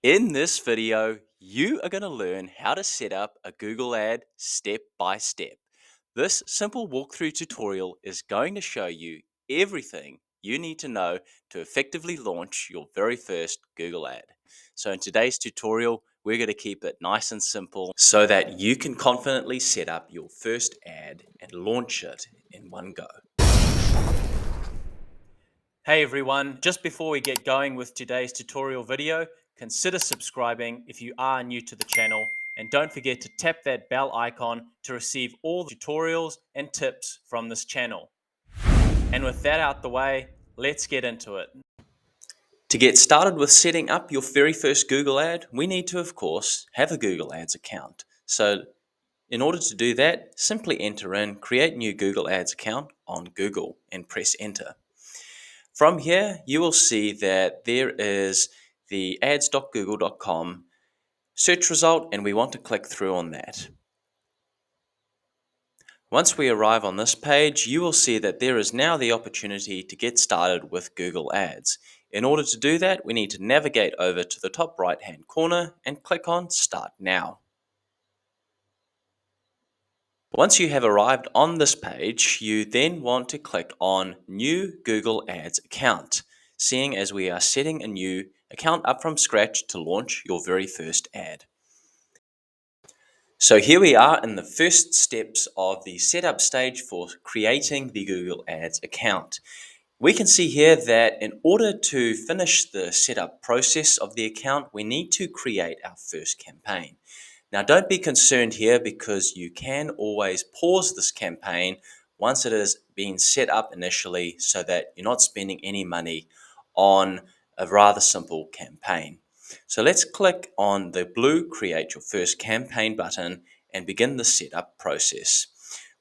In this video, you are going to learn how to set up a Google ad step by step. This simple walkthrough tutorial is going to show you everything you need to know to effectively launch your very first Google ad. So in today's tutorial, we're going to keep it nice and simple so that you can confidently set up your first ad and launch it in one go. Hey everyone, just before we get going with today's tutorial video, consider subscribing if you are new to the channel, and don't forget to tap that bell icon to receive all the tutorials and tips from this channel. And with that out the way, let's get into it. To get started with setting up your very first Google ad, we need to, of course, have a Google Ads account. So in order to do that, simply enter in Create New Google Ads Account on Google and press Enter. From here, you will see that there is the ads.google.com search result, and we want to click through on that. Once we arrive on this page, you will see that there is now the opportunity to get started with Google Ads. In order to do that, we need to navigate over to the top right-hand corner and click on Start Now. Once you have arrived on this page, you then want to click on New Google Ads Account, seeing as we are setting a new account up from scratch to launch your very first ad. So here we are in the first steps of the setup stage for creating the Google Ads account. We can see here that in order to finish the setup process of the account, we need to create our first campaign. Now, don't be concerned here because you can always pause this campaign once it has been set up initially so that you're not spending any money on a rather simple campaign. So let's click on the blue Create Your First Campaign button and begin the setup process.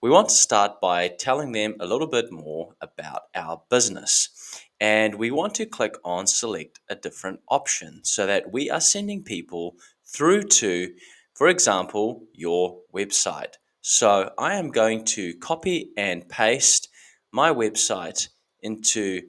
We want to start by telling them a little bit more about our business. And we want to click on Select a different option so that we are sending people through to, for example, your website. So I am going to copy and paste my website into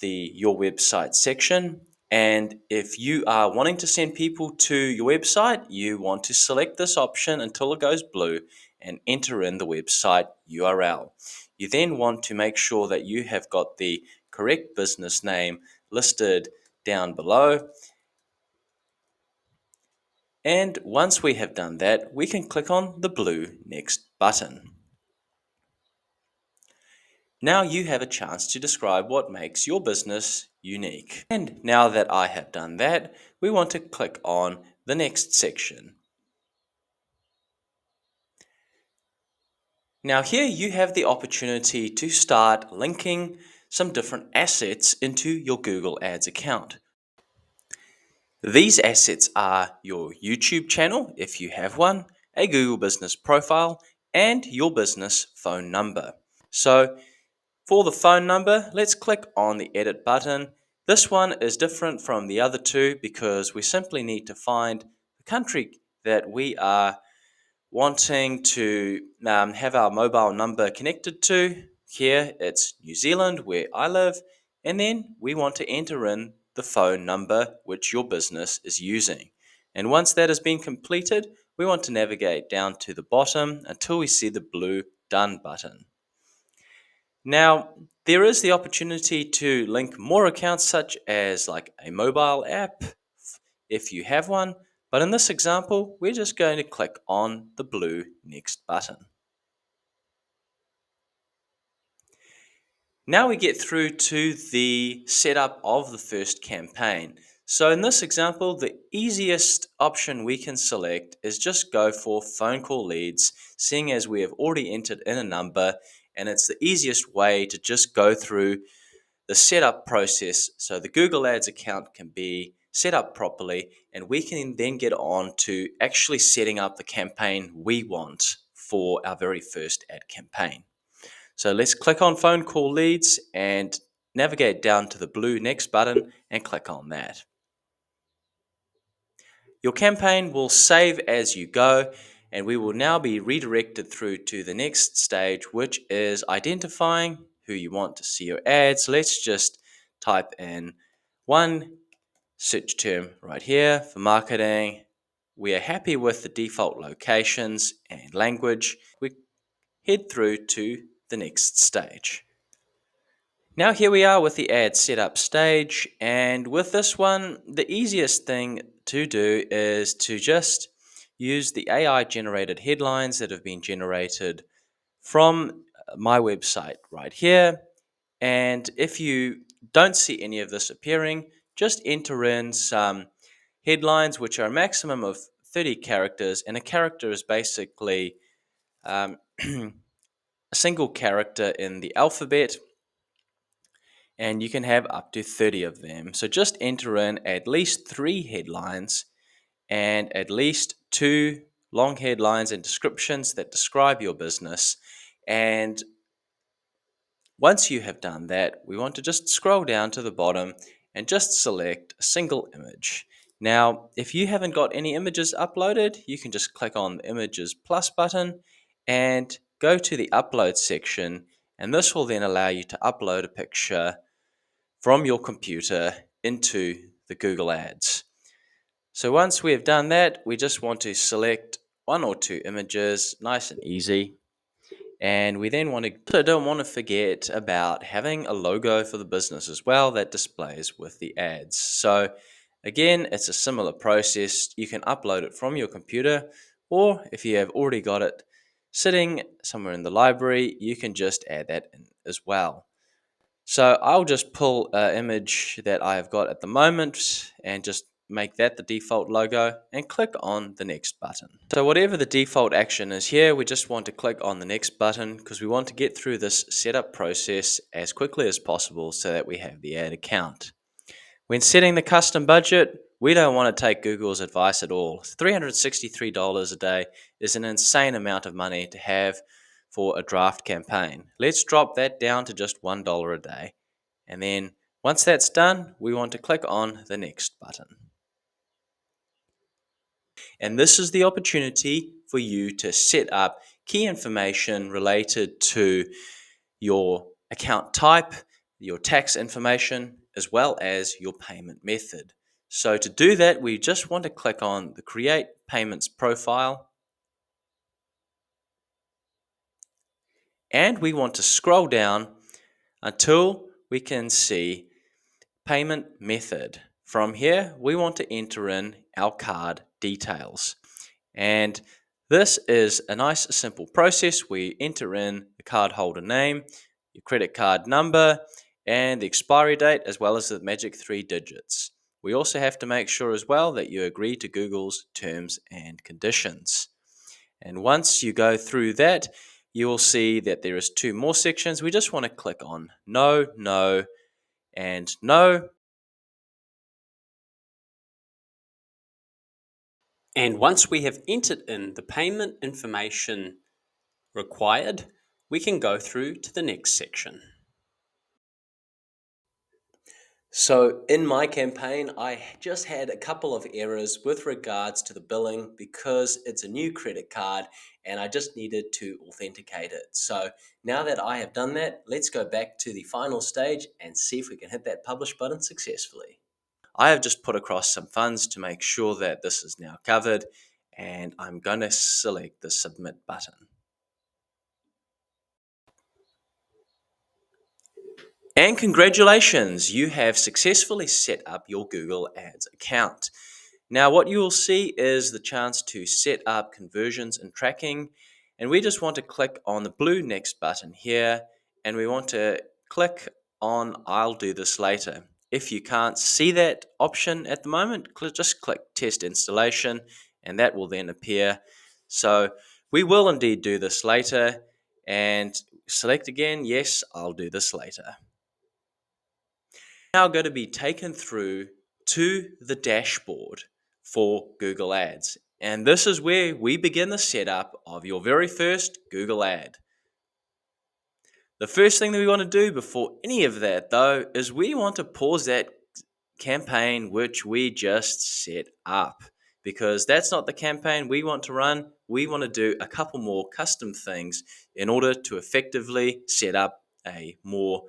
the Your Website section. And if you are wanting to send people to your website, you want to select this option until it goes blue and enter in the website URL. You then want to make sure that you have got the correct business name listed down below. And once we have done that, we can click on the blue Next button. Now you have a chance to describe what makes your business unique. And now that I have done that, we want to click on the next section. Now here you have the opportunity to start linking some different assets into your Google Ads account. These assets are your YouTube channel, if you have one, a Google business profile, and your business phone number. So for the phone number, let's click on the edit button. This one is different from the other two because we simply need to find the country that we are wanting to have our mobile number connected to. Here it's New Zealand, where I live, and then we want to enter in the phone number which your business is using. And once that has been completed, we want to navigate down to the bottom until we see the blue Done button. Now, there is the opportunity to link more accounts such as like a mobile app if you have one, but in this example, we're just going to click on the blue Next button. Now we get through to the setup of the first campaign. So in this example, the easiest option we can select is just go for phone call leads, seeing as we have already entered in a number, and it's the easiest way to just go through the setup process so the Google Ads account can be set up properly, and we can then get on to actually setting up the campaign we want for our very first ad campaign. So let's click on phone call leads and navigate down to the blue Next button and click on that. Your campaign will save as you go, and we will now be redirected through to the next stage, which is identifying who you want to see your ads. Let's just type in one search term right here for marketing. We are happy with the default locations and language. We head through to the next stage. Now here we are with the ad setup stage, and with this one, the easiest thing to do is to just use the AI generated headlines that have been generated from my website right here. And if you don't see any of this appearing, just enter in some headlines which are a maximum of 30 characters, and a character is basically a single character in the alphabet, and you can have up to 30 of them. So just enter in at least 3 headlines and at least 2 long headlines and descriptions that describe your business. And once you have done that, we want to just scroll down to the bottom and just select a single image. Now, if you haven't got any images uploaded, you can just click on the images plus button and go to the upload section, and this will then allow you to upload a picture from your computer into the Google Ads. So once we have done that, we just want to select 1 or 2 images, nice and easy. And we then don't want to forget about having a logo for the business as well that displays with the ads. So again, it's a similar process. You can upload it from your computer, or if you have already got it sitting somewhere in the library, you can just add that in as well. So I'll just pull an image that I've got at the moment and just make that the default logo and click on the next button. So whatever the default action is here, we just want to click on the next button because we want to get through this setup process as quickly as possible so that we have the ad account. When setting the custom budget, we don't want to take Google's advice at all. $363 a day is an insane amount of money to have for a draft campaign. Let's drop that down to just $1 a day. And then once that's done, we want to click on the next button. And this is the opportunity for you to set up key information related to your account type, your tax information, as well as your payment method. So to do that, we just want to click on the Create Payments profile. And we want to scroll down until we can see Payment Method. From here, we want to enter in our card details. And this is a nice simple process. We enter in the cardholder name, your credit card number, and the expiry date, as well as the magic 3 digits. We also have to make sure as well that you agree to Google's terms and conditions. And once you go through that, you will see that there is 2 more sections. We just want to click on No, No, and No. And once we have entered in the payment information required, we can go through to the next section. So in my campaign, I just had a couple of errors with regards to the billing because it's a new credit card and I just needed to authenticate it. So now that I have done that, let's go back to the final stage and see if we can hit that publish button successfully. I have just put across some funds to make sure that this is now covered, and I'm going to select the submit button. And congratulations, you have successfully set up your Google Ads account. Now what you will see is the chance to set up conversions and tracking, and we just want to click on the blue next button here, and we want to click on I'll do this later. If you can't see that option at the moment, just click test installation and that will then appear. So we will indeed do this later, and select again, yes, I'll do this later. Now going to be taken through to the dashboard for Google Ads. And this is where we begin the setup of your very first Google ad. The first thing that we want to do before any of that, though, is we want to pause that campaign which we just set up, because that's not the campaign we want to run. We want to do a couple more custom things in order to effectively set up a more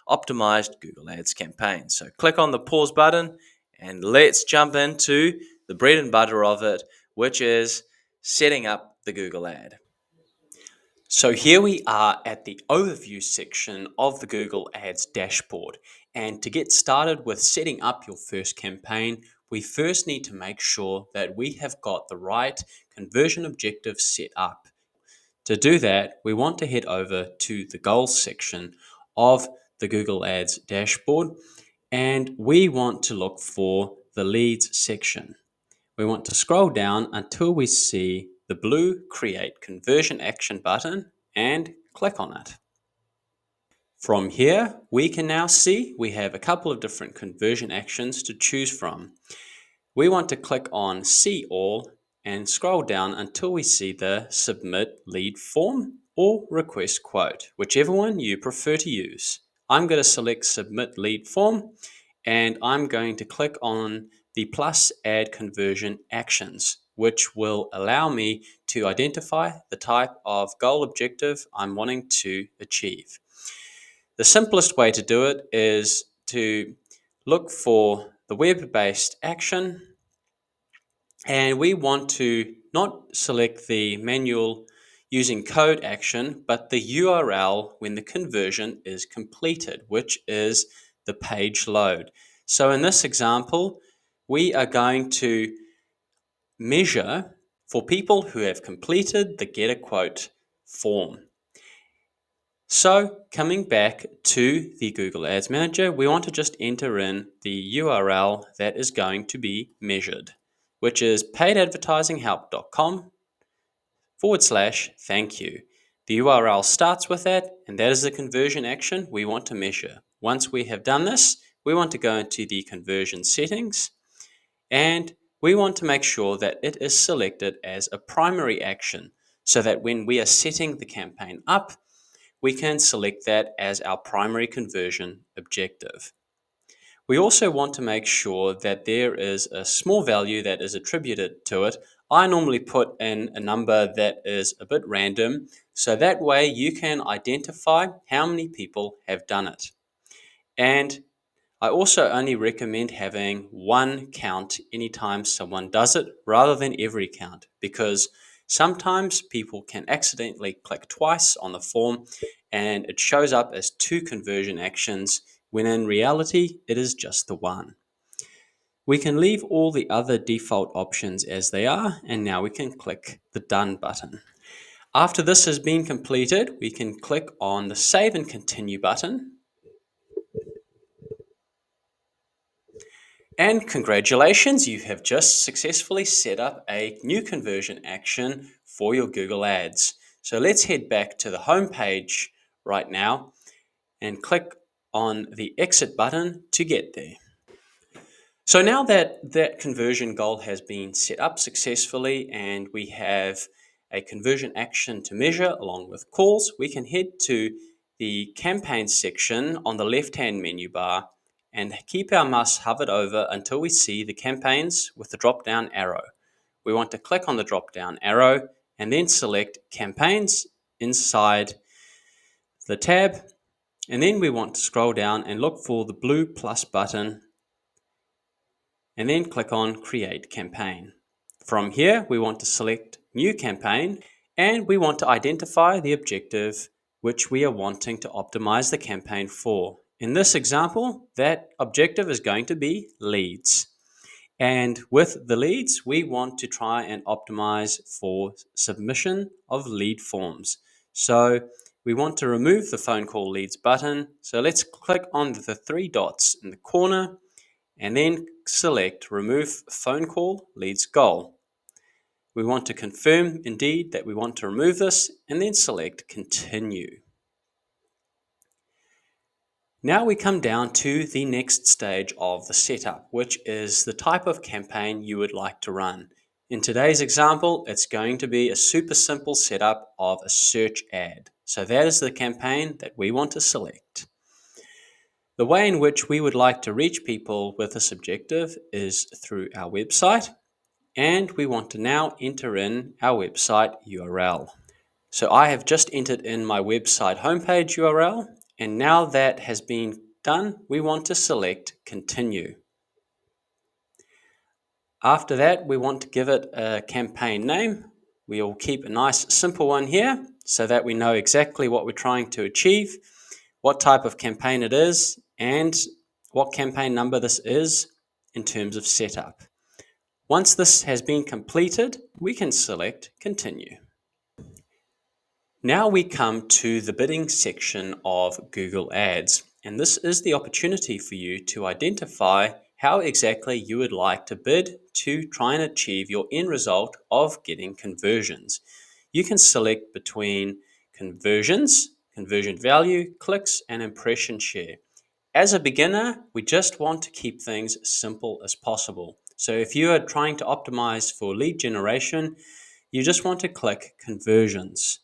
optimized Google Ads campaign. So click on the pause button And let's jump into the bread and butter of it, which is setting up the Google ad. So here we are at the overview section of the Google Ads dashboard. And to get started with setting up your first campaign, we first need to make sure that we have got the right conversion objectives set up. To do that, we want to head over to the goals section of the Google Ads dashboard, and we want to look for the leads section. We want to scroll down until we see the blue Create Conversion Action button and click on it. From here, we can now see we have a couple of different conversion actions to choose from. We want to click on See All and scroll down until we see the Submit Lead Form or Request Quote, whichever one you prefer to use. I'm going to select Submit Lead Form, and I'm going to click on the plus Add Conversion Actions, which will allow me to identify the type of goal objective I'm wanting to achieve. The simplest way to do it is to look for the web-based action, and we want to not select the manual using code action, but the URL when the conversion is completed, which is the page load. So in this example, we are going to measure for people who have completed the Get a Quote form. So coming back to the Google Ads Manager, we want to just enter in the URL that is going to be measured, which is paidadvertisinghelp.com/thank you. The URL starts with that, and that is the conversion action we want to measure. Once we have done this, we want to go into the conversion settings, and we want to make sure that it is selected as a primary action so that when we are setting the campaign up, we can select that as our primary conversion objective. We also want to make sure that there is a small value that is attributed to it. I normally put in a number that is a bit random, so that way you can identify how many people have done it. And I also only recommend having one count anytime someone does it rather than every count, because sometimes people can accidentally click twice on the form and it shows up as two conversion actions when in reality it is just the one. We can leave all the other default options as they are, and now we can click the Done button. After this has been completed, we can click on the Save and Continue button. And congratulations, you have just successfully set up a new conversion action for your Google Ads. So let's head back to the home page right now and click on the Exit button to get there. So now that that conversion goal has been set up successfully and we have a conversion action to measure along with calls, we can head to the campaign section on the left-hand menu bar and keep our mouse hovered over until we see the campaigns with the drop-down arrow. We want to click on the drop-down arrow and then select campaigns inside the tab, and then we want to scroll down and look for the blue plus button and then click on Create Campaign. From here, we want to select New Campaign, and we want to identify the objective which we are wanting to optimize the campaign for. In this example, that objective is going to be leads. And with the leads, we want to try and optimize for submission of lead forms. So we want to remove the phone call leads button. So let's click on the three dots in the corner and then select Remove Phone Call Leads Goal. We want to confirm indeed that we want to remove this and then select Continue. Now we come down to the next stage of the setup, which is the type of campaign you would like to run. In today's example, it's going to be a super simple setup of a search ad. So that is the campaign that we want to select. The way in which we would like to reach people with this objective is through our website, and we want to now enter in our website URL. So I have just entered in my website homepage URL, and now that has been done, we want to select Continue. After that, we want to give it a campaign name. We'll keep a nice simple one here so that we know exactly what we're trying to achieve, what type of campaign it is, and what campaign number this is in terms of setup. Once this has been completed, we can select Continue. Now we come to the bidding section of Google Ads, and this is the opportunity for you to identify how exactly you would like to bid to try and achieve your end result of getting conversions. You can select between conversions, conversion value, clicks, and impression share. As a beginner, we just want to keep things simple as possible. So if you are trying to optimize for lead generation, you just want to click conversions.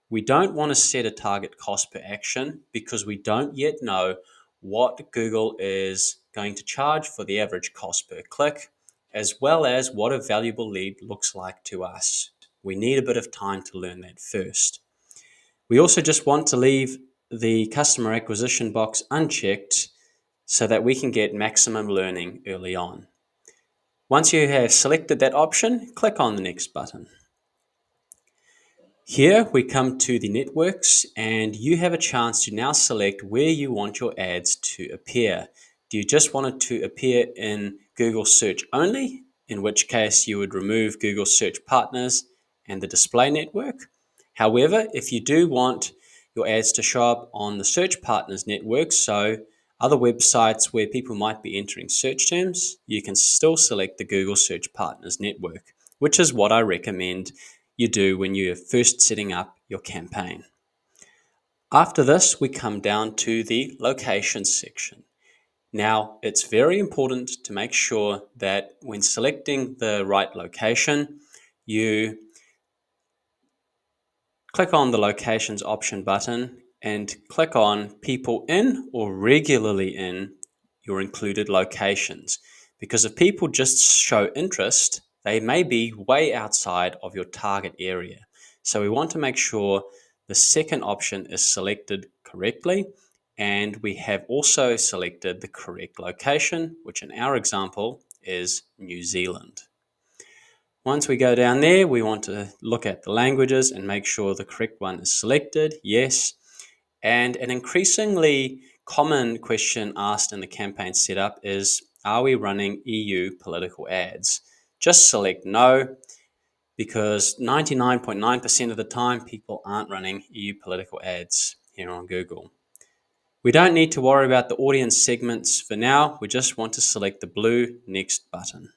We don't want to set a target cost per action because we don't yet know what Google is going to charge for the average cost per click, as well as what a valuable lead looks like to us. We need a bit of time to learn that first. We also just want to leave the customer acquisition box unchecked so that we can get maximum learning early on. Once you have selected that option, click on the next button. Here we come to the networks, and you have a chance to now select where you want your ads to appear. Do you just want it to appear in Google search only, in which case you would remove Google search partners and the display network? However, if you do want your ads to show up on the search partners network, so other websites where people might be entering search terms, you can still select the Google search partners network, which is what I recommend you do when you're first setting up your campaign. After this, we come down to the location section. Now, it's very important to make sure that when selecting the right location, you click on the locations option button and click on people in or regularly in your included locations. Because if people just show interest, they may be way outside of your target area. So we want to make sure the second option is selected correctly, and we have also selected the correct location, which in our example is New Zealand. Once we go down there, we want to look at the languages and make sure the correct one is selected, yes. And an increasingly common question asked in the campaign setup is, are we running EU political ads? Just select no, because 99.9% of the time people aren't running EU political ads here on Google. We don't need to worry about the audience segments for now. We just want to select the blue next button.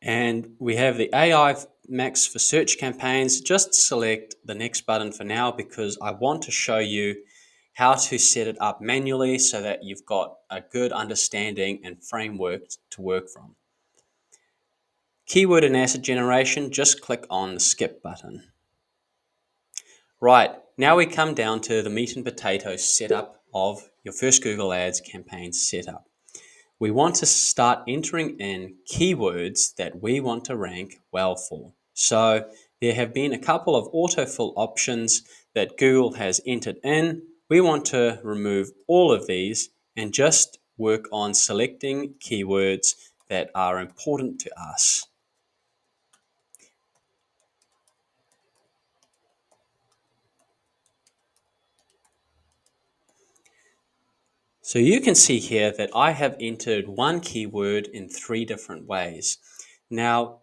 And we have the AI Max for search campaigns. Just select the next button for now because I want to show you how to set it up manually so that you've got a good understanding and framework to work from. Keyword and asset generation, just click on the skip button. Right, now we come down to the meat and potatoes setup of your first Google Ads campaign setup. We want to start entering in keywords that we want to rank well for. So there have been a couple of autofill options that Google has entered in. We want to remove all of these and just work on selecting keywords that are important to us. So you can see here that I have entered one keyword in 3 different ways. Now,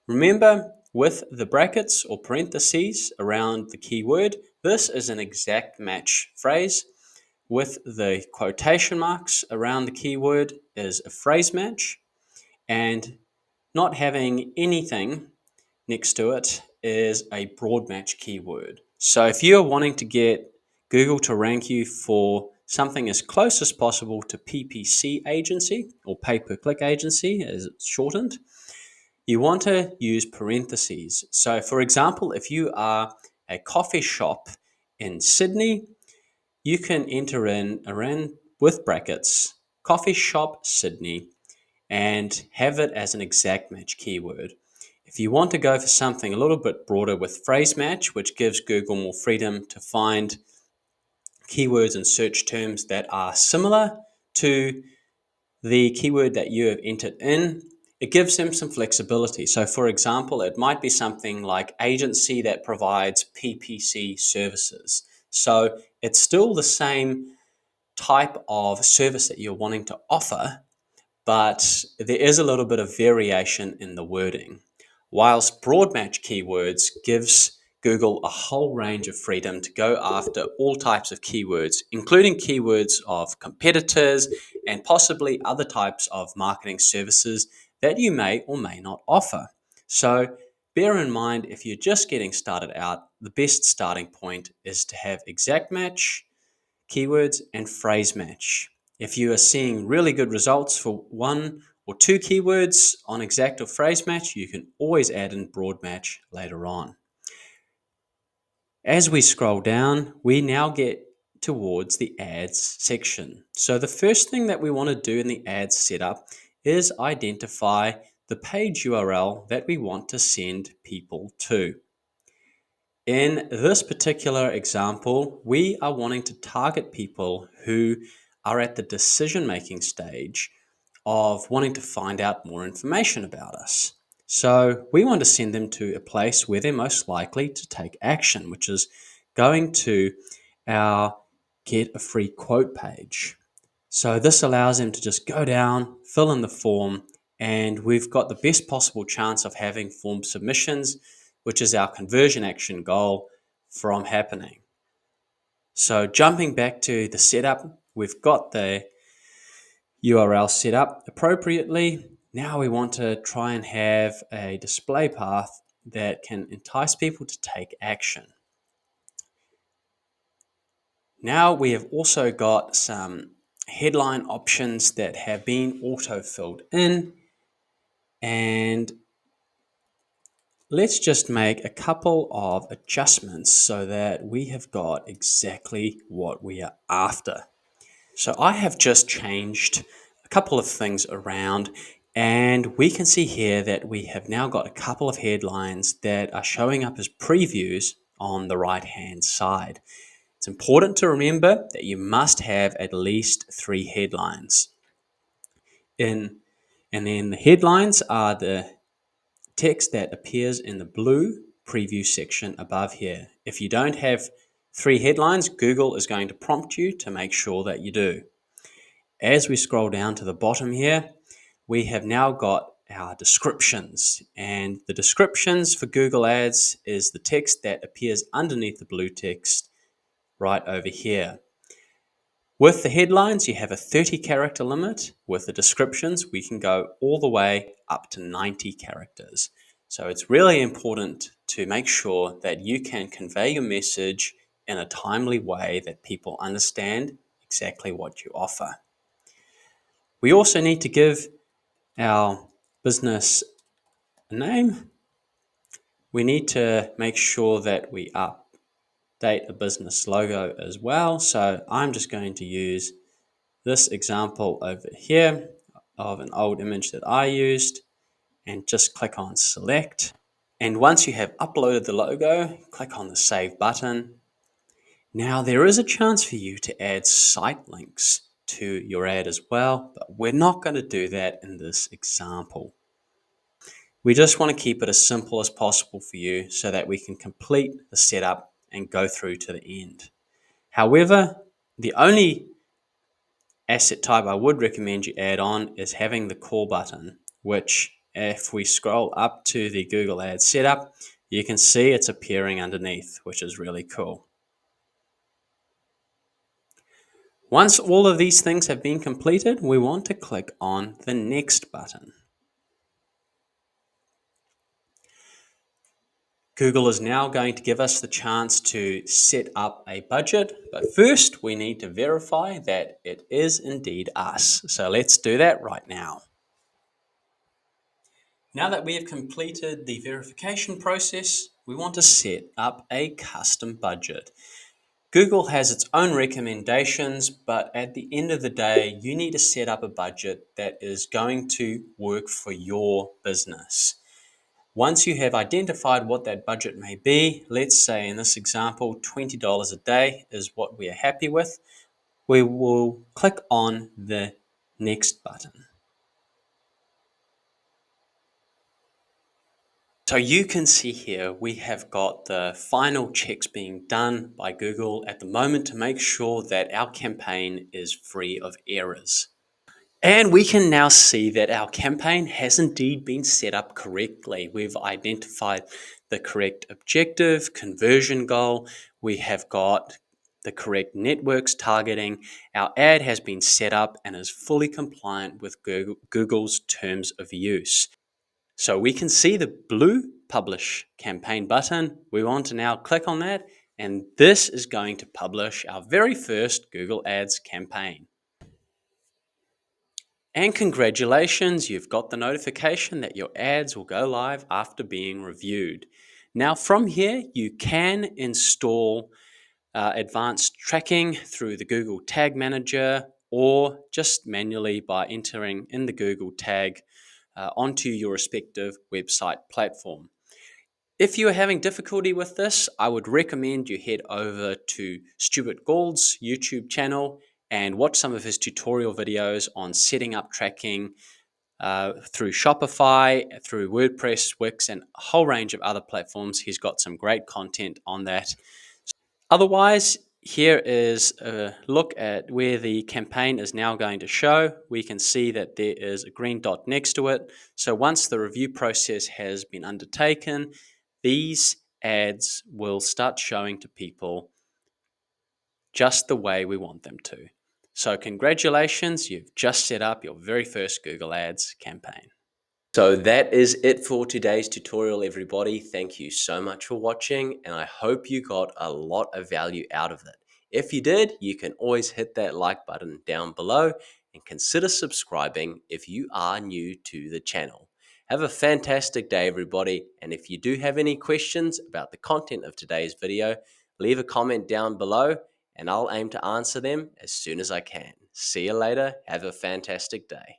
remember with the brackets or parentheses around the keyword, this is an exact match phrase. With the quotation marks around the keyword is a phrase match, and not having anything next to it is a broad match keyword. So if you're wanting to get Google to rank you for something as close as possible to PPC agency or pay-per-click agency as it's shortened, you want to use parentheses. So for example, if you are a coffee shop in Sydney, you can enter in around with brackets, coffee shop Sydney, and have it as an exact match keyword. If you want to go for something a little bit broader with phrase match, which gives Google more freedom to find keywords and search terms that are similar to the keyword that you have entered in, it gives them some flexibility. So for example, it might be something like agency that provides PPC services. So it's still the same type of service that you're wanting to offer, but there is a little bit of variation in the wording. Whilst broad match keywords gives Google a whole range of freedom to go after all types of keywords, including keywords of competitors and possibly other types of marketing services that you may or may not offer. So bear in mind, if you're just getting started out, the best starting point is to have exact match keywords, and phrase match. If you are seeing really good results for one or two keywords on exact or phrase match, you can always add in broad match later on. As we scroll down, we now get towards the ads section. So the first thing that we want to do in the ads setup is identify the page URL that we want to send people to. In this particular example, we are wanting to target people who are at the decision-making stage of wanting to find out more information about us. So we want to send them to a place where they're most likely to take action, which is going to our Get a Free Quote page. So this allows them to just go down, fill in the form, and we've got the best possible chance of having form submissions, which is our conversion action goal, from happening. So jumping back to the setup, we've got the URL set up appropriately. Now we want to try and have a display path that can entice people to take action. Now we have also got some headline options that have been auto-filled in, and let's just make a couple of adjustments so that we have got exactly what we are after. So I have just changed a couple of things around, and we can see here that we have now got a couple of headlines that are showing up as previews on the right hand side. It's important to remember that you must have at least 3 headlines. And then the headlines are the text that appears in the blue preview section above here. If you don't have 3 headlines, Google is going to prompt you to make sure that you do. As we scroll down to the bottom here, we have now got our descriptions, and the descriptions for Google Ads is the text that appears underneath the blue text right over here. With the headlines, you have a 30 character limit. With the descriptions, we can go all the way up to 90 characters. So it's really important to make sure that you can convey your message in a timely way that people understand exactly what you offer. We also need to give our business a name. We need to make sure that we update the business logo as well. So I'm just going to use this example over here of an old image that I used and just click on select. And once you have uploaded the logo, click on the save button. Now there is a chance for you to add site links to your ad as well, but we're not going to do that in this example. We just want to keep it as simple as possible for you so that we can complete the setup and go through to the end. However, the only asset type I would recommend you add on is having the call button, which if we scroll up to the Google Ads setup, you can see it's appearing underneath, which is really cool. Once all of these things have been completed, we want to click on the next button. Google is now going to give us the chance to set up a budget, but first we need to verify that it is indeed us. So let's do that right now. Now that we have completed the verification process, we want to set up a custom budget. Google has its own recommendations, but at the end of the day, you need to set up a budget that is going to work for your business. Once you have identified what that budget may be, let's say in this example, $20 a day is what we are happy with, we will click on the next button. So you can see here we have got the final checks being done by Google at the moment to make sure that our campaign is free of errors. And we can now see that our campaign has indeed been set up correctly. We've identified the correct objective, conversion goal. We have got the correct networks targeting. Our ad has been set up and is fully compliant with Google's terms of use. So we can see the blue publish campaign button. We want to now click on that, and this is going to publish our very first Google Ads campaign. And congratulations, you've got the notification that your ads will go live after being reviewed. Now from here, you can install advanced tracking through the Google Tag Manager or just manually by entering in the Google tag onto your respective website platform. If you are having difficulty with this, I would recommend you head over to Stuart Gould's YouTube channel and watch some of his tutorial videos on setting up tracking through Shopify, through WordPress, Wix, and a whole range of other platforms. He's got some great content on that. Otherwise, here is a look at where the campaign is now going to show. We can see that there is a green dot next to it. So once the review process has been undertaken, these ads will start showing to people just the way we want them to. So congratulations, you've just set up your very first Google Ads campaign. So that is it for today's tutorial, everybody. Thank you so much for watching, and I hope you got a lot of value out of it. If you did, you can always hit that like button down below and consider subscribing if you are new to the channel. Have a fantastic day, everybody, and if you do have any questions about the content of today's video, leave a comment down below and I'll aim to answer them as soon as I can. See you later. Have a fantastic day.